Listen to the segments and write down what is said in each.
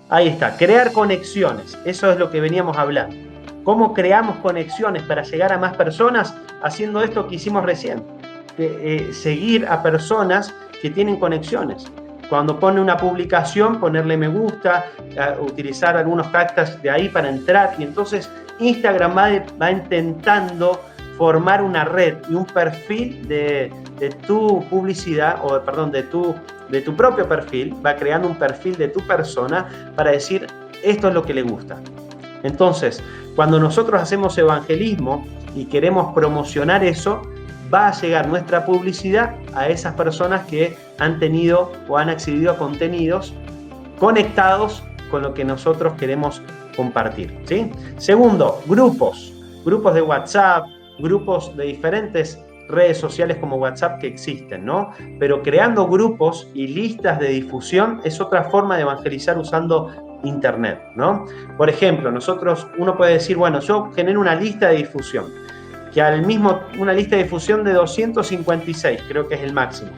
Ahí está, crear conexiones, eso es lo que veníamos hablando. ¿Cómo creamos conexiones para llegar a más personas? Haciendo esto que hicimos recién, seguir a personas que tienen conexiones. Cuando pone una publicación, ponerle me gusta, utilizar algunos hashtags de ahí para entrar, y entonces Instagram va intentando formar una red y un perfil de tu publicidad, o perdón, de tu propio perfil, va creando un perfil de tu persona para decir esto es lo que le gusta. Entonces, cuando nosotros hacemos evangelismo y queremos promocionar eso, va a llegar nuestra publicidad a esas personas que han tenido o han accedido a contenidos conectados con lo que nosotros queremos compartir, ¿sí? Segundo, grupos de WhatsApp, grupos de diferentes redes sociales como WhatsApp que existen, ¿no? Pero creando grupos y listas de difusión es otra forma de evangelizar usando Internet, ¿no? Por ejemplo, uno puede decir, bueno, yo genero una lista de difusión, que una lista de difusión de 256, creo que es el máximo.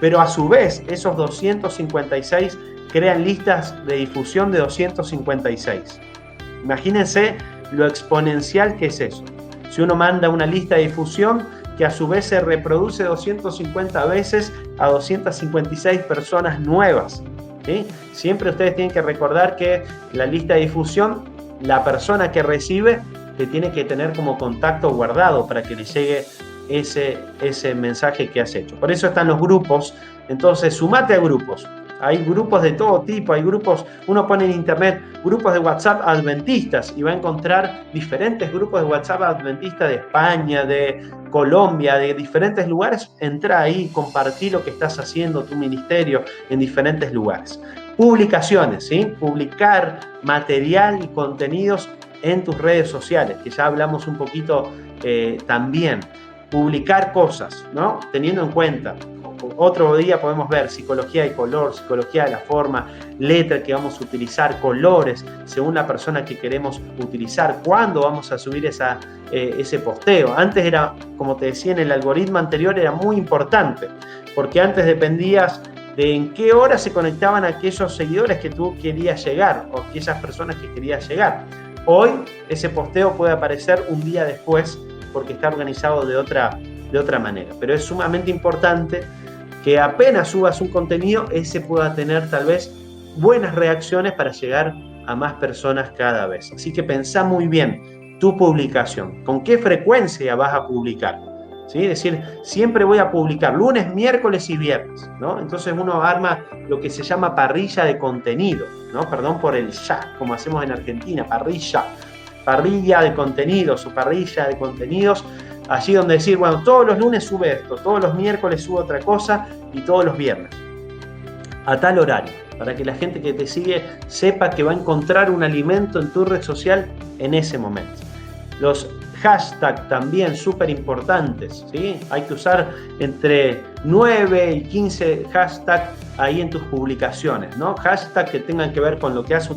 Pero a su vez, esos 256 crean listas de difusión de 256. Imagínense lo exponencial que es eso. Si uno manda una lista de difusión que a su vez se reproduce 250 veces a 256 personas nuevas, ¿sí? Siempre ustedes tienen que recordar que la lista de difusión, la persona que recibe te tiene que tener como contacto guardado para que le llegue ese mensaje que has hecho. Por eso están los grupos. Entonces, sumate a grupos. Hay grupos de todo tipo, hay grupos, uno pone en internet grupos de WhatsApp adventistas y va a encontrar diferentes grupos de WhatsApp adventistas de España, de Colombia, de diferentes lugares. Entra ahí, compartí lo que estás haciendo, tu ministerio en diferentes lugares. Publicaciones, ¿sí? Publicar material y contenidos en tus redes sociales, que ya hablamos un poquito también. Publicar cosas, ¿no? Teniendo en cuenta. Otro día podemos ver psicología de color, psicología de la forma, letra que vamos a utilizar, colores, según la persona que queremos utilizar, cuándo vamos a subir ese posteo. Antes era, como te decía en el algoritmo anterior, era muy importante, porque antes dependías de en qué hora se conectaban aquellos seguidores que tú querías llegar o aquellas personas que querías llegar. Hoy ese posteo puede aparecer un día después porque está organizado de otra manera, pero es sumamente importante que apenas subas un contenido, ese pueda tener tal vez buenas reacciones para llegar a más personas cada vez. Así que pensá muy bien tu publicación, con qué frecuencia vas a publicar, ¿sí? Es decir, siempre voy a publicar lunes, miércoles y viernes, ¿no? Entonces uno arma lo que se llama parrilla de contenido, ¿no? Perdón por el ya, como hacemos en Argentina, parrilla de contenidos o parrilla de contenidos. Allí donde decir, bueno, todos los lunes sube esto, todos los miércoles sube otra cosa y todos los viernes a tal horario, para que la gente que te sigue sepa que va a encontrar un alimento en tu red social en ese momento. Los hashtags también súper importantes, ¿sí? Hay que usar entre 9 y 15 hashtags ahí en tus publicaciones, ¿no? Hashtags que tengan que ver con lo que has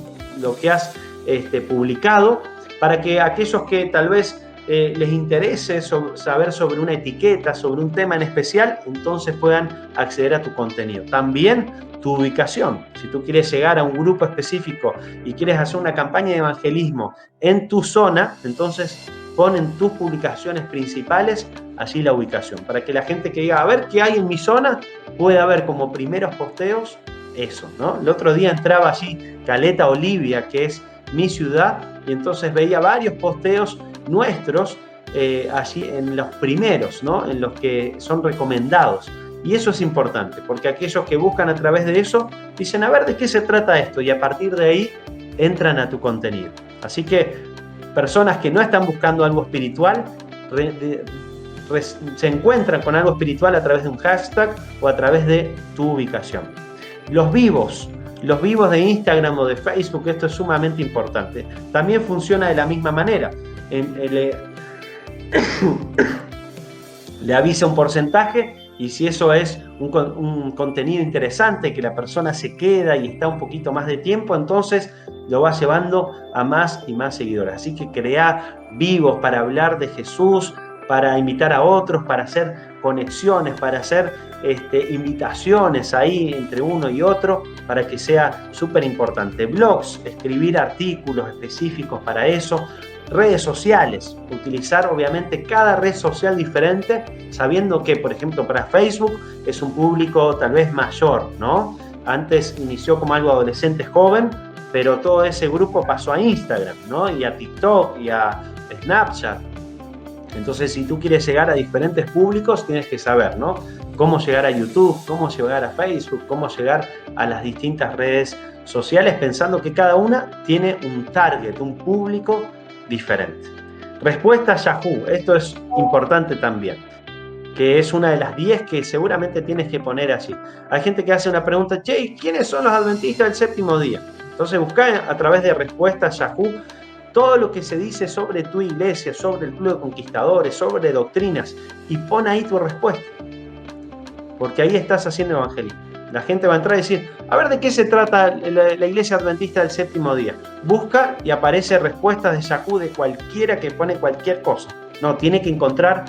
publicado, para que aquellos que tal vez les interese saber sobre una etiqueta, sobre un tema en especial, entonces puedan acceder a tu contenido. También tu ubicación. Si tú quieres llegar a un grupo específico y quieres hacer una campaña de evangelismo en tu zona, entonces pon en tus publicaciones principales allí la ubicación, para que la gente que diga, a ver qué hay en mi zona, pueda ver como primeros posteos eso, ¿no? El otro día entraba allí Caleta Olivia, que es mi ciudad, y entonces veía varios posteos nuestros allí en los primeros, ¿no? En los que son recomendados. Y eso es importante, porque aquellos que buscan a través de eso dicen, a ver, ¿de qué se trata esto? Y a partir de ahí entran a tu contenido. Así que personas que no están buscando algo espiritual se encuentran con algo espiritual a través de un hashtag o a través de tu ubicación. Los vivos de Instagram o de Facebook, esto es sumamente importante. También funciona de la misma manera. Le avisa un porcentaje, y si eso es un contenido interesante, que la persona se queda y está un poquito más de tiempo, entonces lo vas llevando a más y más seguidores. Así que crea vivos para hablar de Jesús, para invitar a otros, para hacer conexiones, para hacer invitaciones ahí entre uno y otro, para que sea súper importante. Blogs, escribir artículos específicos para eso. Redes sociales, utilizar obviamente cada red social diferente, sabiendo que, por ejemplo, para Facebook es un público tal vez mayor, ¿no? Antes inició como algo adolescente joven, pero todo ese grupo pasó a Instagram, ¿no? Y a TikTok y a Snapchat. Entonces, si tú quieres llegar a diferentes públicos, tienes que saber, ¿no? Cómo llegar a YouTube, cómo llegar a Facebook, cómo llegar a las distintas redes sociales, pensando que cada una tiene un target, un público diferente. Respuesta Yahoo, esto es importante también, que es una de las 10 que seguramente tienes que poner allí. Hay gente que hace una pregunta, che, ¿quiénes son los adventistas del séptimo día? Entonces busca a través de Respuesta Yahoo todo lo que se dice sobre tu iglesia, sobre el Club de Conquistadores, sobre doctrinas, y pon ahí tu respuesta, porque ahí estás haciendo evangelismo. La gente va a entrar y decir, a ver, ¿de qué se trata la iglesia adventista del séptimo día? Busca y aparece respuestas de Yahoo de cualquiera que pone cualquier cosa. No, tiene que encontrar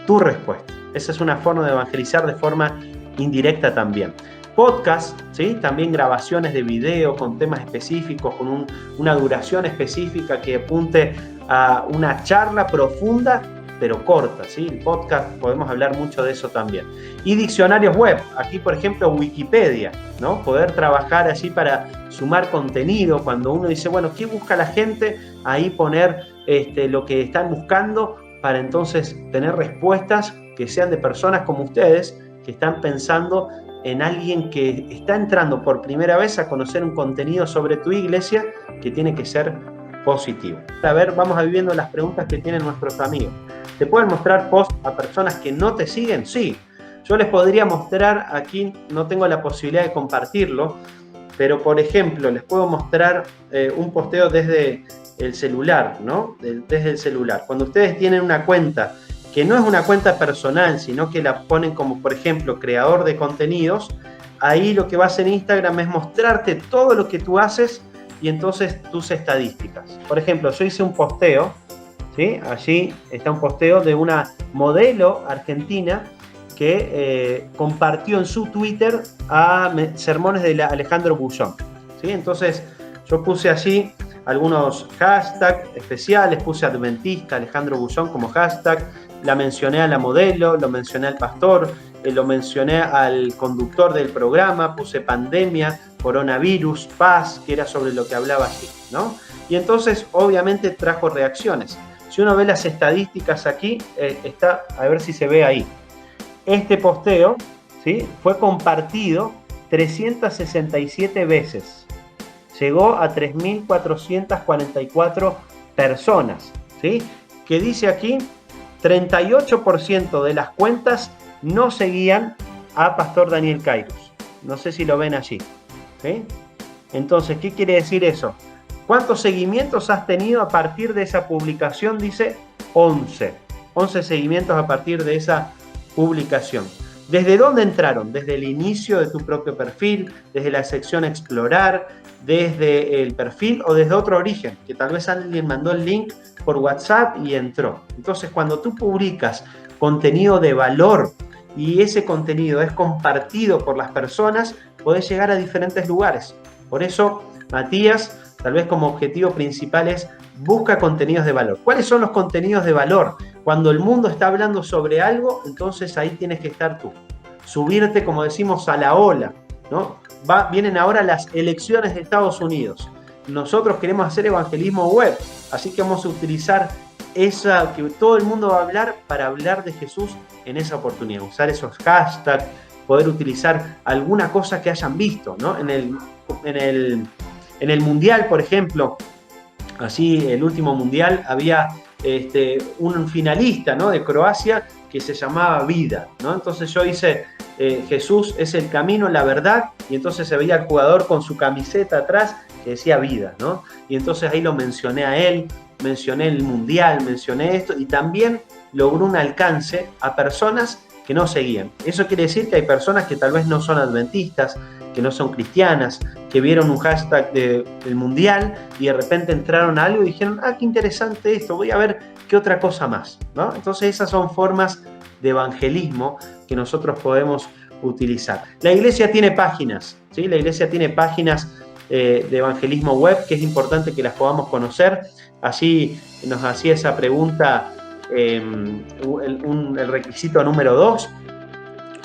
tu respuesta. Esa es una forma de evangelizar de forma indirecta también. Podcast, ¿sí? También grabaciones de video con temas específicos, con una duración específica que apunte a una charla profunda, pero corta, ¿sí? El podcast, podemos hablar mucho de eso también. Y diccionarios web, aquí por ejemplo Wikipedia, ¿no? Poder trabajar así para sumar contenido, cuando uno dice, bueno, ¿qué busca la gente? Ahí poner lo que están buscando para entonces tener respuestas que sean de personas como ustedes, que están pensando en alguien que está entrando por primera vez a conocer un contenido sobre tu iglesia que tiene que ser positivo. A ver, vamos a viviendo las preguntas que tienen nuestros amigos. ¿Te pueden mostrar posts a personas que no te siguen? Sí. Yo les podría mostrar, aquí no tengo la posibilidad de compartirlo, pero por ejemplo, les puedo mostrar un posteo desde el celular, ¿no? Desde el celular. Cuando ustedes tienen una cuenta que no es una cuenta personal, sino que la ponen como, por ejemplo, creador de contenidos, ahí lo que va a hacer Instagram es mostrarte todo lo que tú haces y entonces tus estadísticas. Por ejemplo, yo hice un posteo, ¿sí? Allí está un posteo de una modelo argentina que compartió en su Twitter a sermones de Alejandro Bullón, ¿sí? Entonces yo puse allí algunos hashtags especiales, puse Adventista Alejandro Bullón como hashtag, la mencioné a la modelo, lo mencioné al pastor, lo mencioné al conductor del programa, puse pandemia, coronavirus, paz, que era sobre lo que hablaba allí, ¿no? Y entonces obviamente trajo reacciones. Si uno ve las estadísticas aquí, está, a ver si se ve ahí. Este posteo, ¿sí?, fue compartido 367 veces. Llegó a 3.444 personas, ¿sí? Que dice aquí, 38% de las cuentas no seguían a Pastor Daniel Kairos. No sé si lo ven allí, ¿sí? Entonces, ¿qué quiere decir eso? ¿Cuántos seguimientos has tenido a partir de esa publicación? Dice 11. 11 seguimientos a partir de esa publicación. ¿Desde dónde entraron? Desde el inicio de tu propio perfil, desde la sección explorar, desde el perfil o desde otro origen, que tal vez alguien mandó el link por WhatsApp y entró. Entonces, cuando tú publicas contenido de valor y ese contenido es compartido por las personas, podés llegar a diferentes lugares. Por eso, Matías, tal vez como objetivo principal es busca contenidos de valor. ¿Cuáles son los contenidos de valor? Cuando el mundo está hablando sobre algo, entonces ahí tienes que estar tú. Subirte, como decimos, a la ola, ¿no? Vienen ahora las elecciones de Estados Unidos. Nosotros queremos hacer evangelismo web, así que vamos a utilizar esa que todo el mundo va a hablar para hablar de Jesús en esa oportunidad. Usar esos hashtags, poder utilizar alguna cosa que hayan visto, ¿no? En el mundial, por ejemplo, así el último mundial, había un finalista, ¿no?, de Croacia que se llamaba Vida, ¿no? Entonces yo hice Jesús es el camino, la verdad, y entonces se veía al jugador con su camiseta atrás que decía Vida, ¿no? Y entonces ahí lo mencioné a él, mencioné el mundial, mencioné esto, y también logró un alcance a personas que no seguían. Eso quiere decir que hay personas que tal vez no son adventistas, que no son cristianas, que vieron un hashtag del mundial y de repente entraron a algo y dijeron, qué interesante esto, voy a ver qué otra cosa más, ¿no? Entonces esas son formas de evangelismo que nosotros podemos utilizar. La iglesia tiene páginas, ¿sí? La iglesia tiene páginas de evangelismo web, que es importante que las podamos conocer. Allí nos hacía esa pregunta el requisito número 2.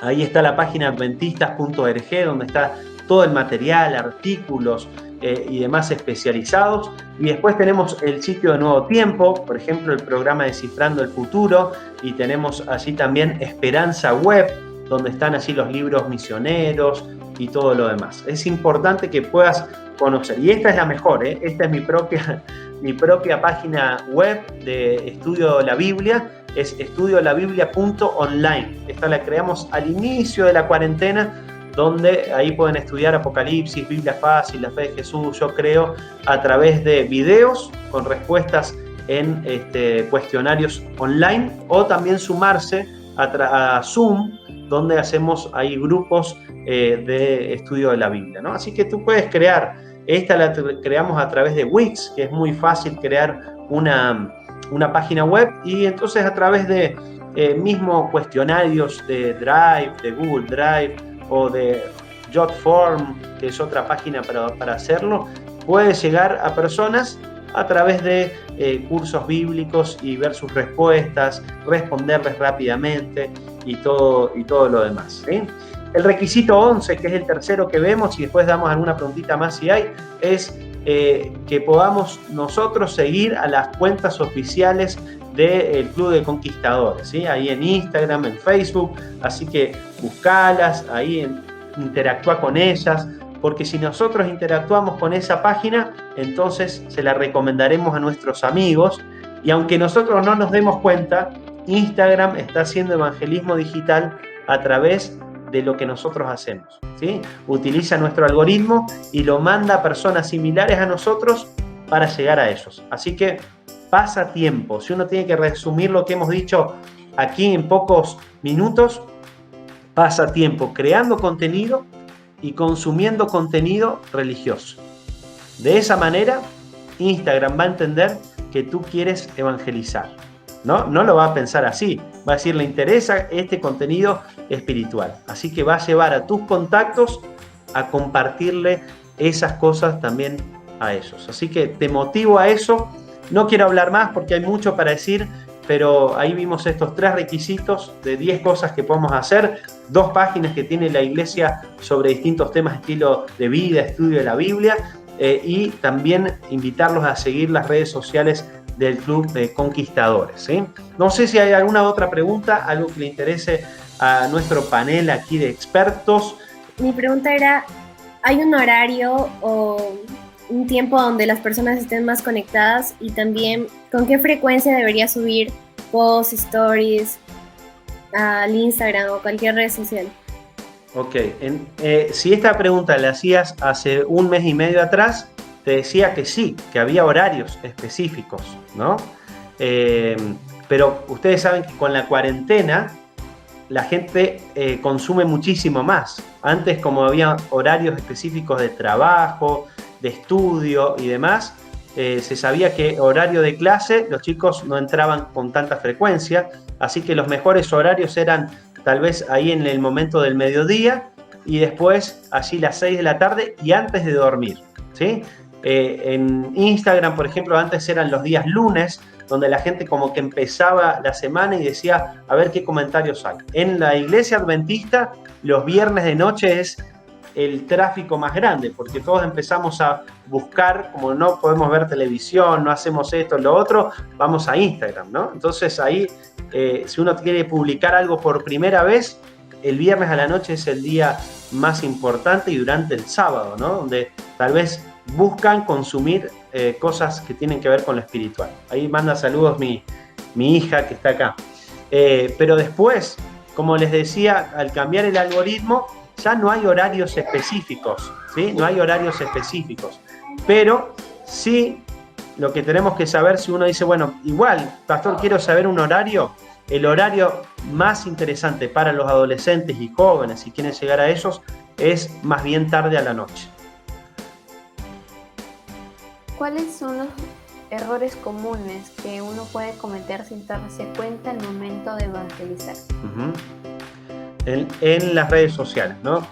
Ahí está la página adventistas.org, donde está todo el material, artículos y demás especializados. Y después tenemos el sitio de Nuevo Tiempo, por ejemplo, el programa Descifrando el Futuro, y tenemos allí también Esperanza Web, donde están allí los libros misioneros y todo lo demás. Es importante que puedas conocer. Y esta es la mejor, esta es mi propia página web de Estudio de la Biblia, es estudiolabiblia.online. Esta la creamos al inicio de la cuarentena, donde ahí pueden estudiar Apocalipsis, Biblia Fácil, la fe de Jesús, yo creo, a través de videos con respuestas en cuestionarios online, o también sumarse a Zoom, donde hacemos ahí grupos de estudio de la Biblia, ¿no? Así que tú puedes crear, esta la creamos a través de Wix, que es muy fácil crear una página web, y entonces a través de mismo cuestionarios de Drive, de Google Drive o de Jotform, que es otra página para hacerlo, puedes llegar a personas a través de cursos bíblicos y ver sus respuestas, responderles rápidamente y todo lo demás, ¿sí? El requisito 11, que es el tercero que vemos, y después damos alguna preguntita más si hay, es que podamos nosotros seguir a las cuentas oficiales del Club de Conquistadores, ¿sí? Ahí en Instagram, en Facebook, así que buscalas, ahí interactúa con ellas, porque si nosotros interactuamos con esa página, entonces se la recomendaremos a nuestros amigos, y aunque nosotros no nos demos cuenta, Instagram está haciendo evangelismo digital a través de lo que nosotros hacemos, ¿sí? Utiliza nuestro algoritmo y lo manda a personas similares a nosotros para llegar a ellos. Así que pasa tiempo. Si uno tiene que resumir lo que hemos dicho aquí en pocos minutos, pasa tiempo creando contenido y consumiendo contenido religioso. De esa manera, Instagram va a entender que tú quieres evangelizar. No lo va a pensar así, va a decir, le interesa este contenido espiritual. Así que va a llevar a tus contactos a compartirle esas cosas también a ellos. Así que te motivo a eso. No quiero hablar más porque hay mucho para decir, pero ahí vimos estos 3 requisitos de 10 cosas que podemos hacer, 2 páginas que tiene la iglesia sobre distintos temas, estilo de vida, estudio de la Biblia, y también invitarlos a seguir las redes sociales del Club de Conquistadores, ¿sí? No sé si hay alguna otra pregunta, algo que le interese a nuestro panel aquí de expertos. Mi pregunta era, ¿hay un horario o un tiempo donde las personas estén más conectadas? Y también, ¿con qué frecuencia debería subir posts, stories al Instagram o cualquier red social? Ok, si esta pregunta la hacías hace un mes y medio atrás, te decía que sí, que había horarios específicos, ¿no? Pero ustedes saben que con la cuarentena la gente consume muchísimo más. Antes, como había horarios específicos de trabajo, de estudio y demás, se sabía que horario de clase los chicos no entraban con tanta frecuencia, así que los mejores horarios eran tal vez ahí en el momento del mediodía y después allí las 6 de la tarde y antes de dormir, ¿sí? En Instagram, por ejemplo, antes eran los días lunes, donde la gente como que empezaba la semana y decía, a ver qué comentarios hay. En la iglesia adventista, los viernes de noche es el tráfico más grande, porque todos empezamos a buscar, como no podemos ver televisión, no hacemos esto, lo otro, vamos a Instagram, ¿no? Entonces ahí, si uno quiere publicar algo por primera vez, el viernes a la noche es el día más importante, y durante el sábado, ¿no? Donde tal vez buscan consumir cosas que tienen que ver con lo espiritual. Ahí manda saludos mi hija que está acá. Pero después, como les decía, al cambiar el algoritmo, ya no hay horarios específicos, ¿sí? No hay horarios específicos. Pero sí, lo que tenemos que saber, si uno dice, bueno, igual, pastor, quiero saber un horario, el horario más interesante para los adolescentes y jóvenes, si quieren llegar a ellos, es más bien tarde a la noche. ¿Cuáles son los errores comunes que uno puede cometer sin darse cuenta al momento de evangelizar? En las redes sociales, ¿no?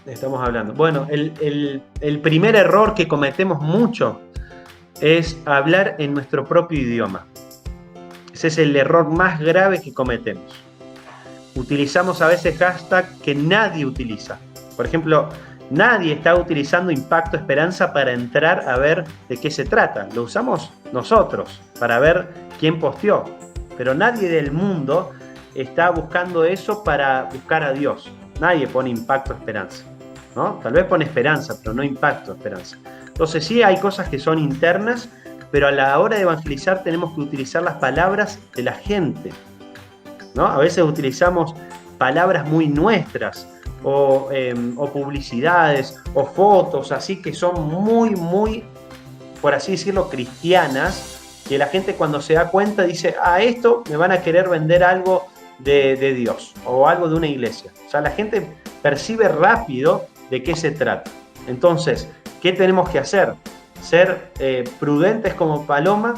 Estamos hablando. Bueno, el primer error que cometemos mucho es hablar en nuestro propio idioma. Ese es el error más grave que cometemos. Utilizamos a veces hashtags que nadie utiliza. Por ejemplo, nadie está utilizando Impacto Esperanza para entrar a ver de qué se trata. Lo usamos nosotros para ver quién posteó. Pero nadie del mundo está buscando eso para buscar a Dios. Nadie pone Impacto Esperanza, ¿no? Tal vez pone Esperanza, pero no Impacto Esperanza. Entonces sí hay cosas que son internas, pero a la hora de evangelizar tenemos que utilizar las palabras de la gente, ¿no? A veces utilizamos palabras muy nuestras, o publicidades, o fotos, así que son muy, por así decirlo, cristianas, que la gente cuando se da cuenta dice, esto me van a querer vender algo de Dios, o algo de una iglesia. O sea, la gente percibe rápido de qué se trata. Entonces, ¿qué tenemos que hacer? Ser prudentes como paloma,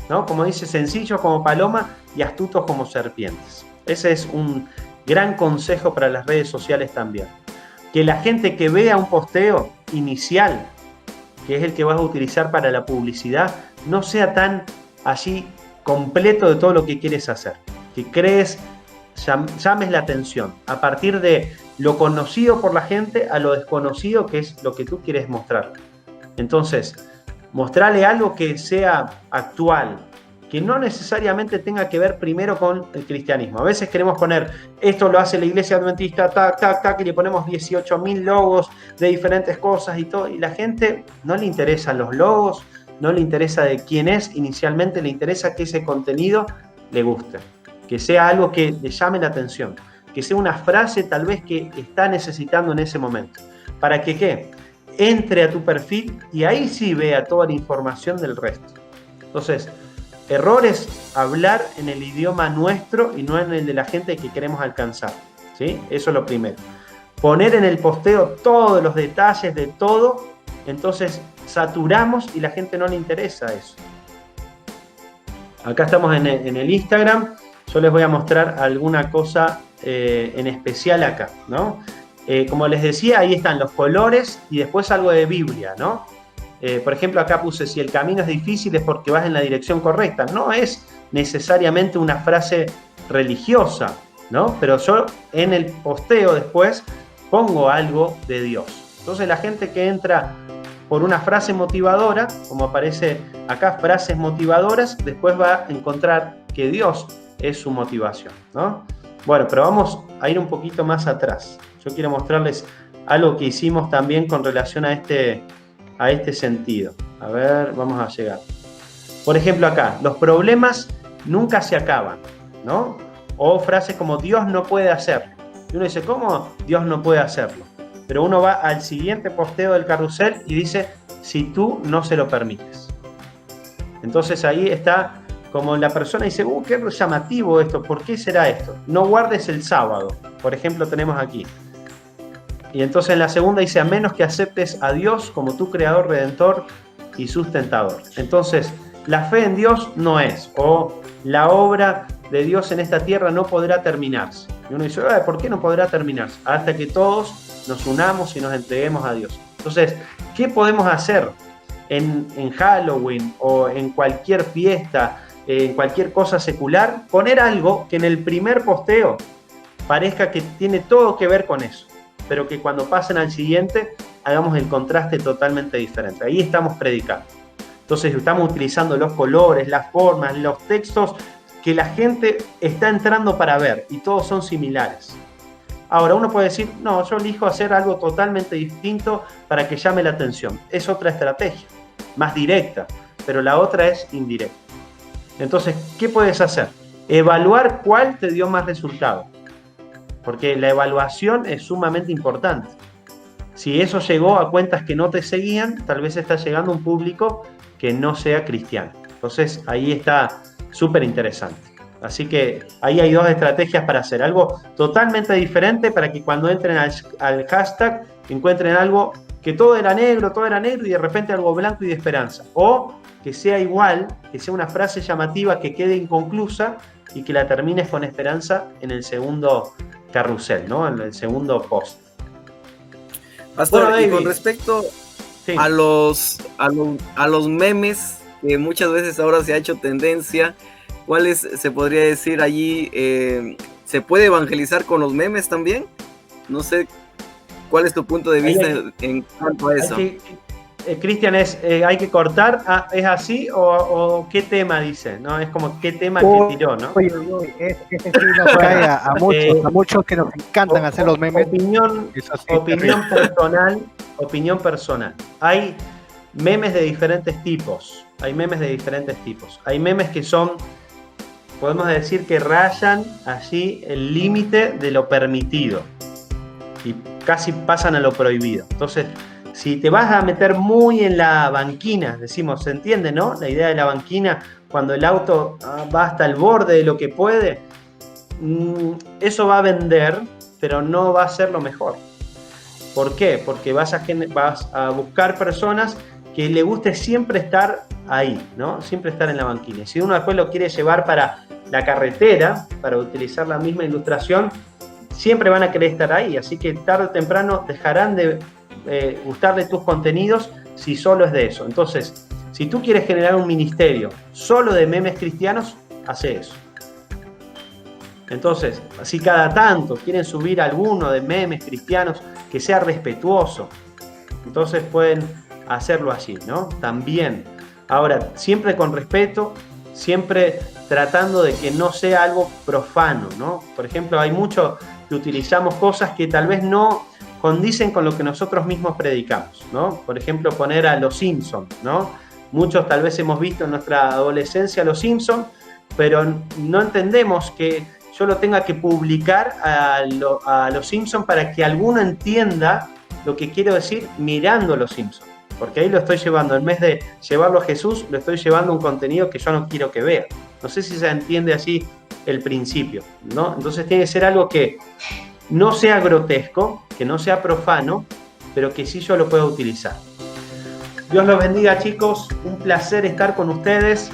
¿no? Como dice, sencillos como paloma y astutos como serpientes. Ese es un gran consejo para las redes sociales también. Que la gente que vea un posteo inicial, que es el que vas a utilizar para la publicidad, no sea tan así completo de todo lo que quieres hacer. Que llames la atención a partir de lo conocido por la gente a lo desconocido, que es lo que tú quieres mostrar. Entonces, mostrarle algo que sea actual, que no necesariamente tenga que ver primero con el cristianismo. A veces queremos poner, esto lo hace la iglesia adventista, y le ponemos 18.000 logos de diferentes cosas y todo, y la gente no le interesan los logos, no le interesa de quién es inicialmente, le interesa que ese contenido le guste, que sea algo que le llame la atención, que sea una frase tal vez que está necesitando en ese momento. ¿Para que qué? Entre a tu perfil y ahí sí vea toda la información del resto. Entonces, errores, hablar en el idioma nuestro y no en el de la gente que queremos alcanzar, ¿sí? Eso es lo primero. Poner en el posteo todos los detalles de todo, entonces saturamos y la gente no le interesa eso. Acá estamos en el Instagram. Yo les voy a mostrar alguna cosa en especial acá, ¿no? Como les decía, ahí están los colores y después algo de Biblia, ¿no? Por ejemplo, acá puse, si el camino es difícil es porque vas en la dirección correcta. No es necesariamente una frase religiosa, ¿no? Pero yo en el posteo después pongo algo de Dios. Entonces la gente que entra por una frase motivadora, como aparece acá, frases motivadoras, después va a encontrar que Dios es su motivación, ¿no? Bueno, pero vamos a ir un poquito más atrás. Yo quiero mostrarles algo que hicimos también con relación a este sentido. A ver, vamos a llegar. Por ejemplo acá, los problemas nunca se acaban, ¿no? O frases como Dios no puede hacerlo. Y uno dice, ¿cómo Dios no puede hacerlo? Pero uno va al siguiente posteo del carrusel y dice, si tú no se lo permites. Entonces ahí está como la persona dice, qué llamativo esto, ¿por qué será esto? No guardes el sábado, por ejemplo, tenemos aquí. Y entonces en la segunda dice, a menos que aceptes a Dios como tu creador, redentor y sustentador. Entonces, la fe en Dios no es, o la obra de Dios en esta tierra no podrá terminarse. Y uno dice, ¿por qué no podrá terminarse? Hasta que todos nos unamos y nos entreguemos a Dios. Entonces, ¿qué podemos hacer en Halloween o en cualquier fiesta, en cualquier cosa secular? Poner algo que en el primer posteo parezca que tiene todo que ver con eso, pero que cuando pasen al siguiente hagamos el contraste totalmente diferente. Ahí estamos predicando. Entonces estamos utilizando los colores, las formas, los textos que la gente está entrando para ver y todos son similares. Ahora uno puede decir, no, yo elijo hacer algo totalmente distinto para que llame la atención. Es otra estrategia, más directa, pero la otra es indirecta. Entonces, ¿qué puedes hacer? Evaluar cuál te dio más resultado. Porque la evaluación es sumamente importante. Si eso llegó a cuentas que no te seguían, tal vez está llegando a un público que no sea cristiano. Entonces ahí está súper interesante. Así que ahí hay dos estrategias para hacer algo totalmente diferente para que cuando entren al hashtag encuentren algo que todo era negro y de repente algo blanco y de esperanza. O que sea igual, que sea una frase llamativa que quede inconclusa y que la termines con esperanza en el segundo carrusel, ¿no? En el segundo post. Pastor, Bueno, y David, con respecto sí, a los memes, que muchas veces ahora se ha hecho tendencia, ¿cuáles se podría decir allí? ¿Se puede evangelizar con los memes también? No sé, ¿cuál es tu punto de vista en cuanto a eso? Cristian, hay que cortar, ¿es así o qué tema dice? ¿No? Es como qué tema que tiró, ¿no? Ese sí nos cae a muchos que nos encantan hacer los memes. Opinión personal. Hay memes de diferentes tipos. Hay memes que son, podemos decir que rayan allí el límite de lo permitido y casi pasan a lo prohibido. Entonces, si te vas a meter muy en la banquina, decimos, ¿se entiende, no? La idea de la banquina, cuando el auto va hasta el borde de lo que puede, eso va a vender, pero no va a ser lo mejor. ¿Por qué? Porque vas a buscar personas que le guste siempre estar ahí, ¿no? Siempre estar en la banquina. Si uno después lo quiere llevar para la carretera, para utilizar la misma ilustración, siempre van a querer estar ahí. Así que tarde o temprano dejarán de gustarle tus contenidos si solo es de eso. Entonces, si tú quieres generar un ministerio solo de memes cristianos, hace eso. Entonces, si cada tanto quieren subir alguno de memes cristianos que sea respetuoso, entonces pueden hacerlo allí, ¿no? También. Ahora, siempre con respeto, siempre tratando de que no sea algo profano, ¿no? Por ejemplo, hay mucho que utilizamos cosas que tal vez no condicen con lo que nosotros mismos predicamos, ¿no? Por ejemplo, poner a los Simpsons, ¿no? Muchos tal vez hemos visto en nuestra adolescencia los Simpsons, pero no entendemos que yo lo tenga que publicar a los Simpsons para que alguno entienda lo que quiero decir mirando los Simpsons. Porque ahí lo estoy llevando, en vez de llevarlo a Jesús, lo estoy llevando a un contenido que yo no quiero que vea. No sé si se entiende así el principio, ¿no? Entonces tiene que ser algo que no sea grotesco, que no sea profano, pero que sí yo lo pueda utilizar. Dios los bendiga, chicos. Un placer estar con ustedes.